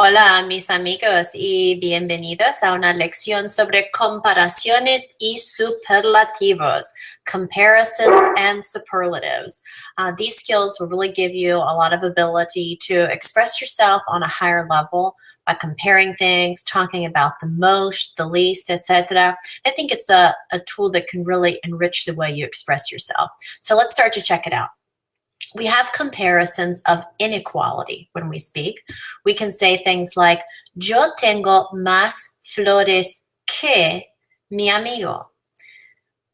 Hola, mis amigos, y bienvenidos a una lección sobre comparaciones y superlativos, comparisons and superlatives. These skills will really give you a lot of ability to express yourself on a higher level by comparing things, talking about the most, the least, etc. I think it's a tool that can really enrich the way you express yourself. So let's start to check it out. We have comparisons of inequality when we speak. We can say things like, yo tengo más flores que mi amigo.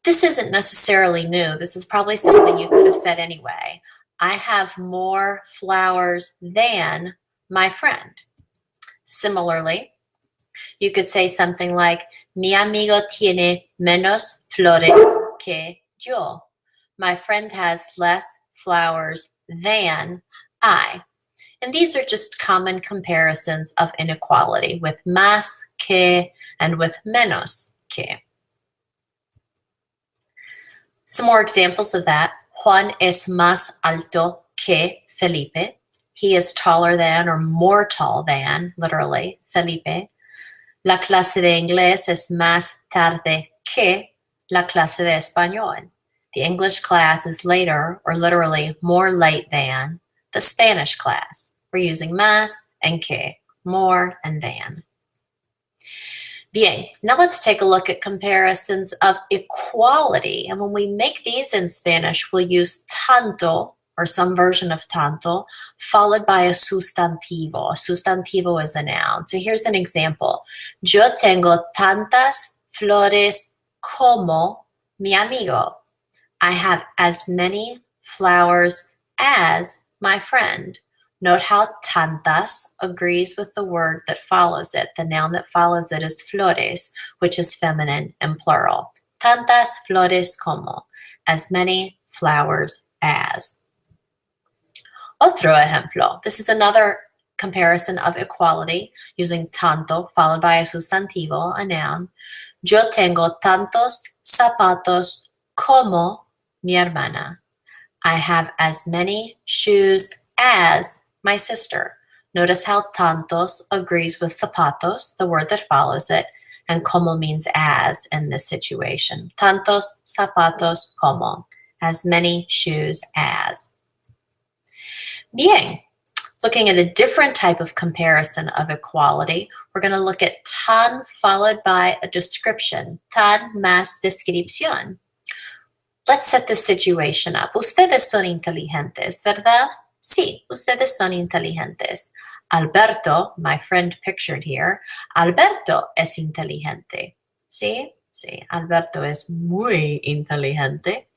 This isn't necessarily new. This is probably something you could have said anyway. I have more flowers than my friend. Similarly, you could say something like, mi amigo tiene menos flores que yo. My friend has less flowers than I. And these are just common comparisons of inequality with más que and with menos que. Some more examples of that. Juan es más alto que Felipe. He is taller than or more tall than, literally, Felipe. La clase de inglés es más tarde que la clase de español. The English class is later, or literally more late than, the Spanish class. We're using más and que, more and than. Bien, now let's take a look at comparisons of equality. And when we make these in Spanish, we'll use tanto, or some version of tanto, followed by a sustantivo. A sustantivo is a noun. So here's an example. Yo tengo tantas flores como mi amigo. I have as many flowers as my friend. Note how tantas agrees with the word that follows it. The noun that follows it is flores, which is feminine and plural. Tantas flores como, as many flowers as. Otro ejemplo. This is another comparison of equality using tanto followed by a sustantivo, a noun. Yo tengo tantos zapatos como mi hermana. I have as many shoes as my sister. Notice how tantos agrees with zapatos, the word that follows it, and como means as in this situation. Tantos zapatos como, as many shoes as. Bien, looking at a different type of comparison of equality, we're going to look at tan followed by a description, tan más descripción. Let's set the situation up. Ustedes son inteligentes, ¿verdad? Sí, ustedes son inteligentes. Alberto, my friend pictured here, Alberto es inteligente. ¿Sí? Sí, Alberto es muy inteligente.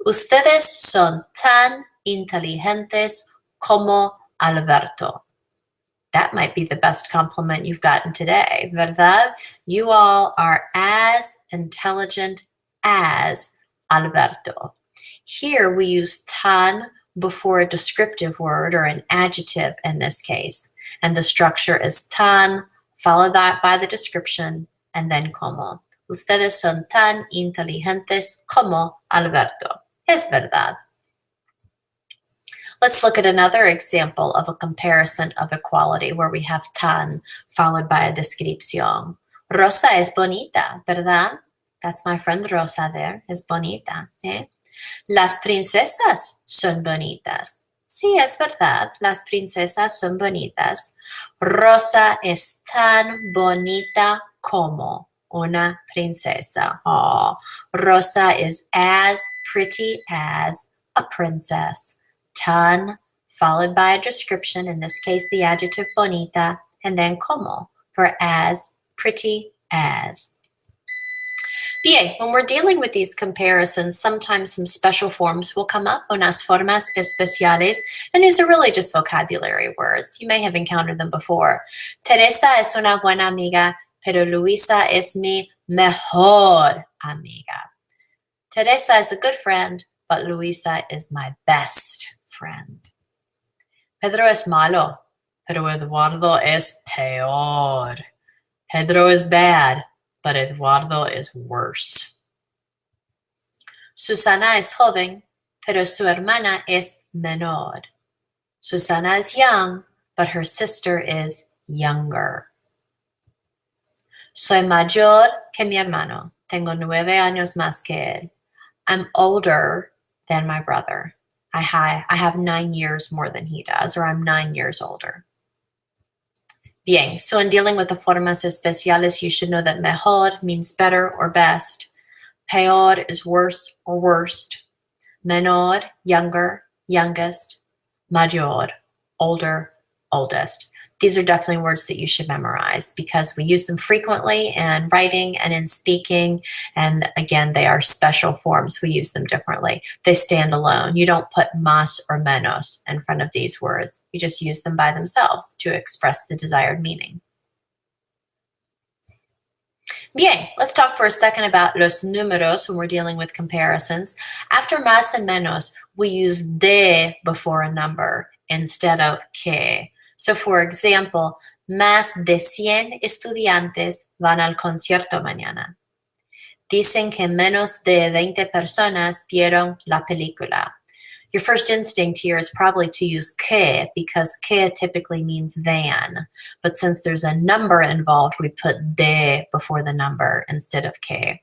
Ustedes son tan inteligentes como Alberto. That might be the best compliment you've gotten today, ¿verdad? You all are as intelligent as Alberto. Here we use tan before a descriptive word or an adjective in this case. And the structure is tan, followed by the description, and then como. Ustedes son tan inteligentes como Alberto. Es verdad. Let's look at another example of a comparison of equality where we have tan followed by a descripción. Rosa es bonita, ¿verdad? That's my friend Rosa there, es bonita. ¿Eh? Las princesas son bonitas. Sí, es verdad, las princesas son bonitas. Rosa es tan bonita como una princesa. Oh, Rosa is as pretty as a princess. Tan, followed by a description, in this case the adjective bonita, and then como, for as, pretty as. Bien, when we're dealing with these comparisons, sometimes some special forms will come up, unas formas especiales, and these are really just vocabulary words. You may have encountered them before. Teresa es una buena amiga, pero Luisa es mi mejor amiga. Teresa is a good friend, but Luisa is my best friend. Pedro es malo, pero Eduardo es peor. Pedro is bad, but Eduardo is worse. Susana es joven, pero su hermana es menor. Susana is young, but her sister is younger. Soy mayor que mi hermano. Tengo 9 años más que él. I'm older than my brother. I have 9 years more than he does, or I'm 9 years older. Bien, so in dealing with the formas especiales, you should know that mejor means better or best. Peor is worse or worst. Menor, younger, youngest. Mayor, older, oldest. These are definitely words that you should memorize because we use them frequently in writing and in speaking. And again, they are special forms. We use them differently. They stand alone. You don't put más or menos in front of these words. You just use them by themselves to express the desired meaning. Bien, let's talk for a second about los números when we're dealing with comparisons. After más and menos, we use de before a number instead of que. So for example, más de 100 estudiantes van al concierto mañana. Dicen que menos de 20 personas vieron la película. Your first instinct here is probably to use que because que typically means than. But since there's a number involved, we put de before the number instead of que.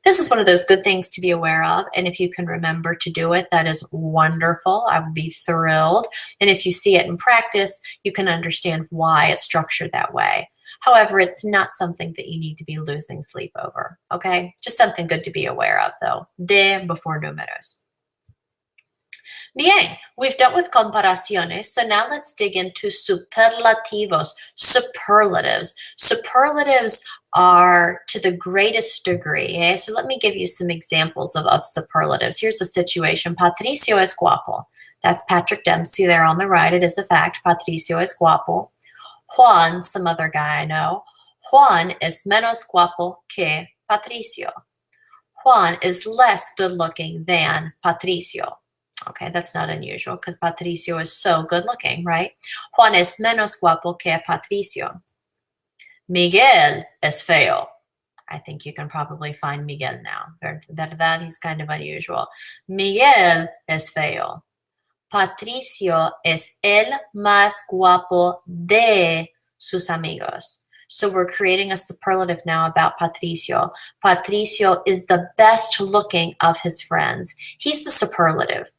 This is one of those good things to be aware of. And if you can remember to do it, that is wonderful. I would be thrilled. And if you see it in practice, you can understand why it's structured that way. However, it's not something that you need to be losing sleep over, okay? Just something good to be aware of, though. De before números. Bien, we've dealt with comparaciones, so now let's dig into superlativos, superlatives. Superlatives are to the greatest degree. Eh? So let me give you some examples of superlatives. Here's a situation. Patricio es guapo. That's Patrick Dempsey there on the right. It is a fact. Patricio es guapo. Juan, some other guy I know. Juan es menos guapo que Patricio. Juan is less good looking than Patricio. Okay, that's not unusual because Patricio is so good looking, right? Juan es menos guapo que Patricio. Miguel es feo. I think you can probably find Miguel now. ¿Verdad? He's kind of unusual. Miguel es feo. Patricio es el más guapo de sus amigos. So we're creating a superlative now about Patricio. Patricio is the best looking of his friends. He's the superlative.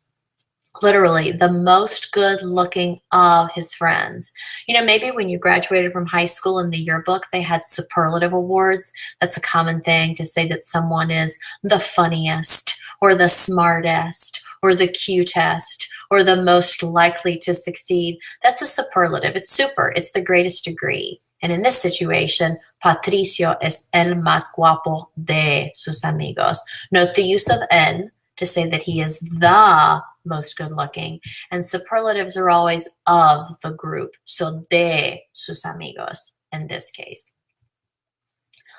Literally the most good looking of his friends. You know, maybe when you graduated from high school in the yearbook, they had superlative awards. That's a common thing to say that someone is the funniest or the smartest or the cutest or the most likely to succeed. That's a superlative. It's super. It's the greatest degree. And in this situation, Patricio es el más guapo de sus amigos. Note the use of el to say that he is the most good looking. And superlatives are always of the group. So de sus amigos in this case.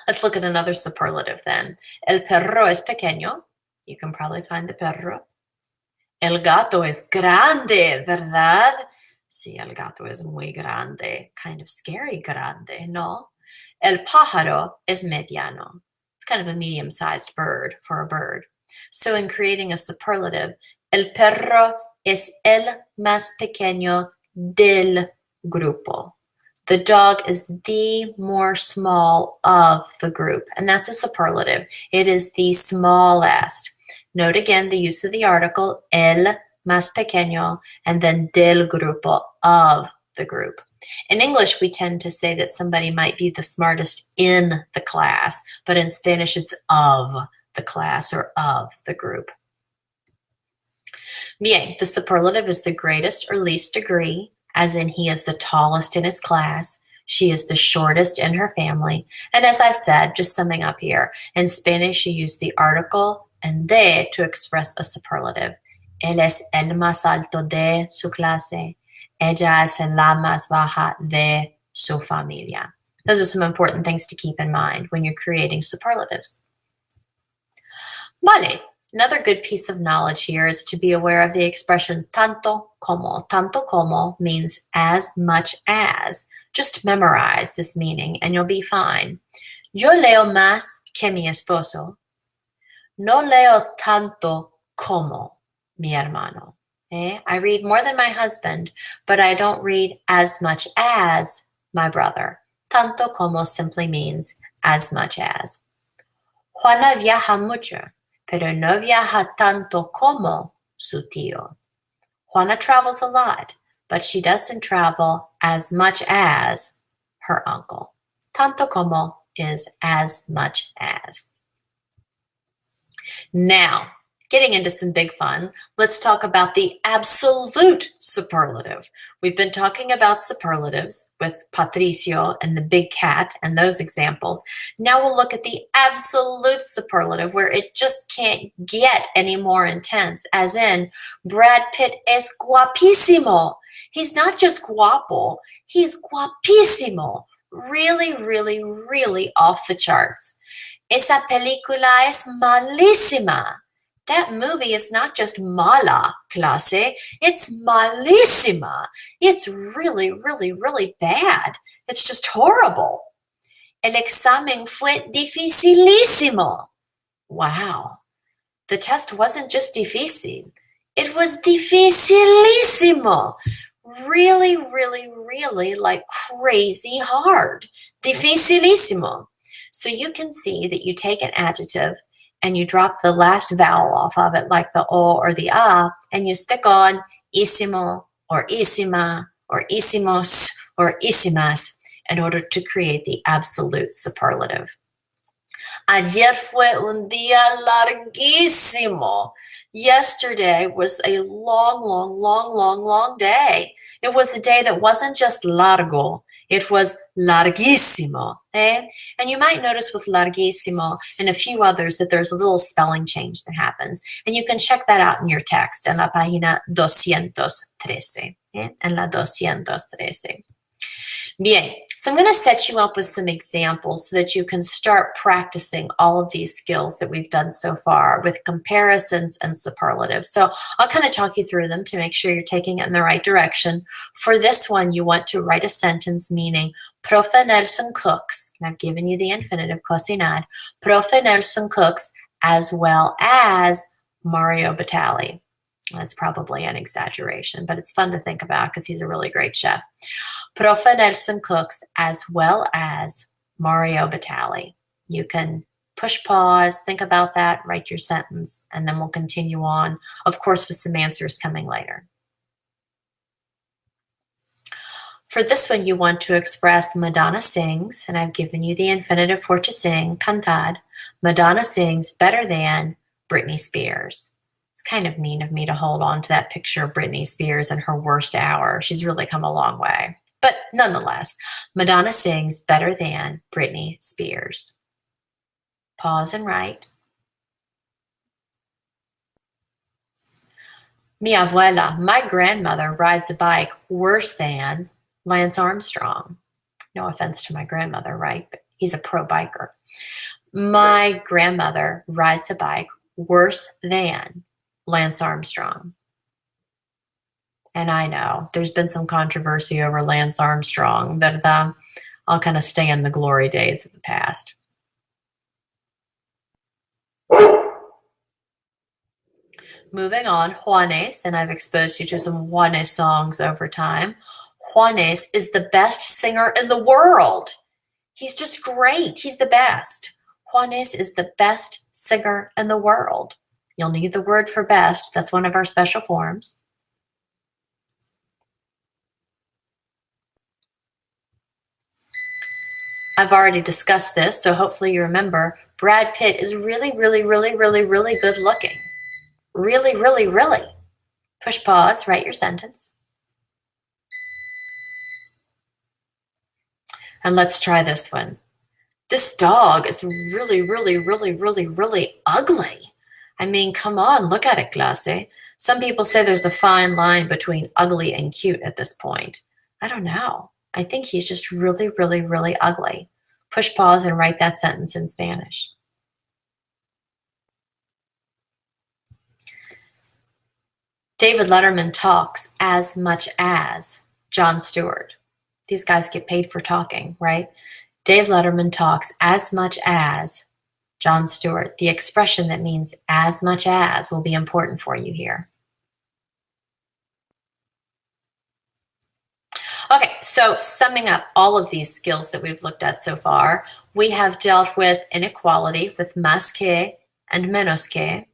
Let's look at another superlative then. El perro es pequeño. You can probably find the perro. El gato es grande, ¿verdad? Sí, el gato es muy grande. Kind of scary grande, ¿no? El pájaro es mediano. It's kind of a medium-sized bird for a bird. So in creating a superlative, el perro es el más pequeño del grupo. The dog is the more small of the group, and that's a superlative. It is the smallest. Note again the use of the article el más pequeño and then del grupo, of the group. In English, we tend to say that somebody might be the smartest in the class, but in Spanish, it's of the class or of the group. Bien, the superlative is the greatest or least degree, as in he is the tallest in his class, she is the shortest in her family, and as I've said, just summing up here, in Spanish you use the article and de to express a superlative. Él es el más alto de su clase. Ella es la más baja de su familia. Those are some important things to keep in mind when you're creating superlatives. Vale. Another good piece of knowledge here is to be aware of the expression tanto como. Tanto como means as much as. Just memorize this meaning and you'll be fine. Yo leo más que mi esposo. No leo tanto como mi hermano. I read more than my husband, but I don't read as much as my brother. Tanto como simply means as much as. Juana viaja mucho, pero no viaja tanto como su tío. Juana travels a lot, but she doesn't travel as much as her uncle. Tanto como is as much as. Now, getting into some big fun, let's talk about the absolute superlative. We've been talking about superlatives with Patricio and the big cat and those examples. Now we'll look at the absolute superlative where it just can't get any more intense, as in Brad Pitt es guapísimo. He's not just guapo, he's guapísimo. Really, really, really off the charts. Esa película es malísima. That movie is not just mala, clase. It's malísima. It's really, really, really bad. It's just horrible. El examen fue dificilísimo. Wow. The test wasn't just difícil. It was dificilísimo. Really, really, really like crazy hard. Dificilísimo. So you can see that you take an adjective and you drop the last vowel off of it, like the o or the a, and you stick on ísimo or ísima or ísimos or ísimas in order to create the absolute superlative. Ayer fue un día larguísimo. Yesterday was a long, long, long, long, long day. It was a day that wasn't just largo. It was larguísimo. Eh? And you might notice with larguísimo and a few others that there's a little spelling change that happens. And you can check that out in your text en la página 213. En la 213. Bien, so I'm going to set you up with some examples so that you can start practicing all of these skills that we've done so far with comparisons and superlatives. So I'll kind of talk you through them to make sure you're taking it in the right direction. For this one, you want to write a sentence meaning Profe Nelson cooks, and I've given you the infinitive cocinar, Profe Nelson cooks as well as Mario Batali. That's probably an exaggeration, but it's fun to think about because he's a really great chef. Profe Nelson cooks as well as Mario Batali. You can push pause, think about that, write your sentence, and then we'll continue on, of course, with some answers coming later. For this one, you want to express Madonna sings, and I've given you the infinitive for to sing, cantar. Madonna sings better than Britney Spears. It's kind of mean of me to hold on to that picture of Britney Spears in her worst hour. She's really come a long way. But nonetheless, Madonna sings better than Britney Spears. Pause and write. Mi abuela, my grandmother, rides a bike worse than Lance Armstrong. No offense to my grandmother, right? But he's a pro biker. My grandmother rides a bike worse than Lance Armstrong. And I know there's been some controversy over Lance Armstrong, but I'll kind of stay in the glory days of the past. Moving on, Juanes, and I've exposed you to some Juanes songs over time. Juanes is the best singer in the world. He's just great. He's the best. Juanes is the best singer in the world. You'll need the word for best. That's one of our special forms. I've already discussed this, so hopefully you remember Brad Pitt is really, really, really, really, really good looking. Really, really, really. Push pause, write your sentence. And let's try this one. This dog is really, really, really, really, really ugly. I mean, come on, look at it, clase. Some people say there's a fine line between ugly and cute at this point. I don't know. I think he's just really, really, really ugly. Push pause and write that sentence in Spanish. David Letterman talks as much as Jon Stewart. These guys get paid for talking, right? Dave Letterman talks as much as Jon Stewart. The expression that means as much as will be important for you here. Okay, so summing up all of these skills that we've looked at so far, we have dealt with inequality with más que and menos que.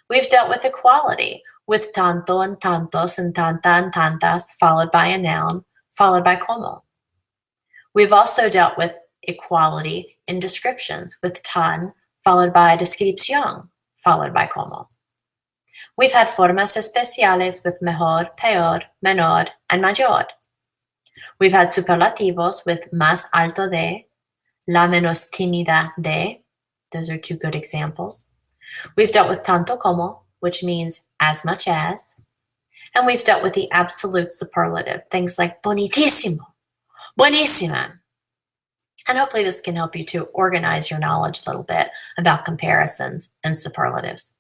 We've dealt with equality with tanto and tantos and tanta and tantas, followed by a noun, followed by como. We've also dealt with equality in descriptions with tan, followed by descripción, followed by como. We've had formas especiales with mejor, peor, menor, and mayor. We've had superlativos with más alto de, la menos tímida de. Those are two good examples. We've dealt with tanto como, which means as much as. And we've dealt with the absolute superlative, things like bonitísimo, buenísima. And hopefully this can help you to organize your knowledge a little bit about comparisons and superlatives.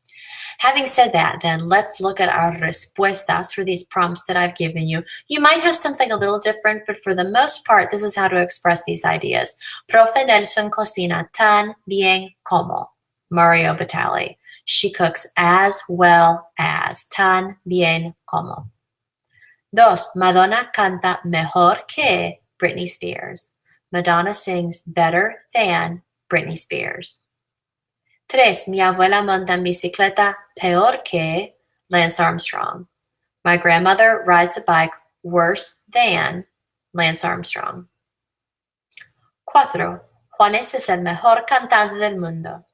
Having said that, then let's look at our respuestas for these prompts that I've given you. You might have something a little different, but for the most part, this is how to express these ideas. Profe Nelson cocina tan bien como. Mario Batali. She cooks as well as. Tan bien como. Dos, Madonna canta mejor que Britney Spears. Madonna sings better than Britney Spears. Tres, mi abuela monta en bicicleta peor que Lance Armstrong. My grandmother rides a bike worse than Lance Armstrong. Cuatro, Juanes es el mejor cantante del mundo.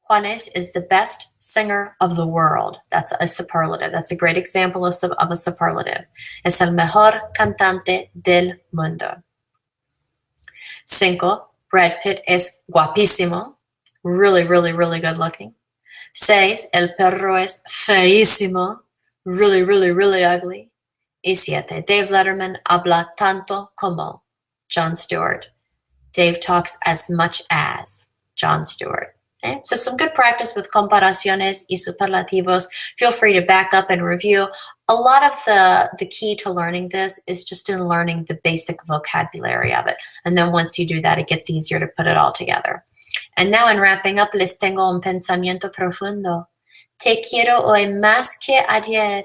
Juanes is the best singer of the world. That's a superlative. That's a great example of a superlative. Es el mejor cantante del mundo. Cinco, Brad Pitt es guapísimo. Really, really, really good looking. Seis, el perro es feísimo. Really, really, really ugly. Y siete, Dave Letterman habla tanto como Jon Stewart. Dave talks as much as Jon Stewart. Okay? So some good practice with comparaciones y superlativos. Feel free to back up and review. A lot of the key to learning this is just in learning the basic vocabulary of it. And then once you do that, it gets easier to put it all together. And now in wrapping up, les tengo un pensamiento profundo. Te quiero hoy más que ayer,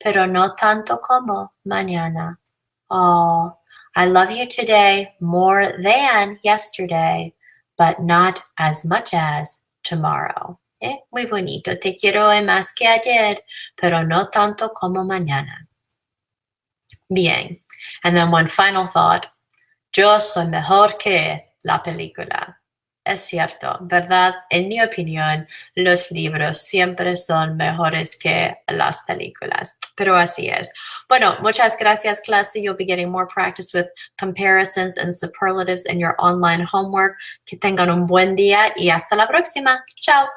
pero no tanto como mañana. Oh, I love you today more than yesterday, but not as much as tomorrow. Muy bonito. Te quiero hoy más que ayer, pero no tanto como mañana. Bien. And then one final thought. Yo soy mejor que la película. Es cierto, ¿verdad? En mi opinión, los libros siempre son mejores que las películas, pero así es. Bueno, muchas gracias, clase. You'll be getting more practice with comparisons and superlatives in your online homework. Que tengan un buen día y hasta la próxima. Chao.